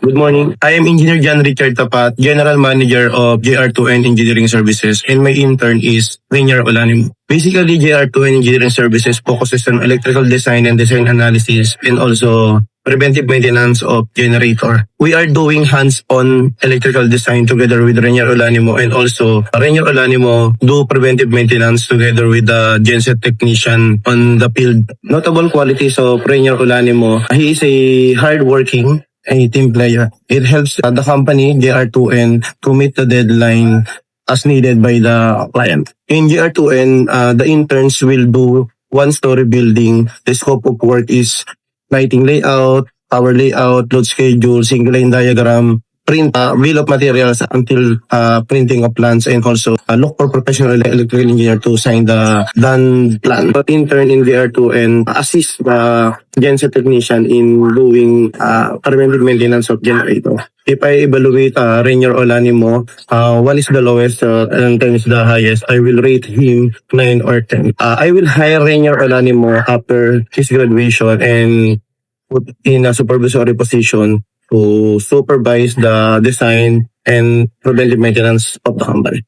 Good morning. I am Engineer John Richard Tapat, General Manager of JR2N Engineering Services, and my intern is Rainier Olanim. Basically, JR2N Engineering Services focuses on electrical design and design analysis and also preventive maintenance of generator. We are doing hands-on electrical design together with Rainier Olanimo, and also Rainier Olanimo do preventive maintenance together with the genset technician on the field. Notable qualities of Rainier Olanimo: he is a hardworking team player. It helps the company, JR2N, to meet the deadline as needed by the client. In JR2N, the interns will do one-story building. The scope of work is lighting layout, power layout, load schedule, single line diagram, print bill of materials until printing of plans, and also look for professional electrical engineer to sign the done plan. But intern in JR2N assist the genset technician in doing preventive maintenance of generator. If I evaluate Rainier Olanimo, 1 is the lowest and 10 is the highest, I will rate him 9 or 10. I will hire Rainier Olanimo after his graduation and put in a supervisory position to supervise the design and preventive maintenance of the company.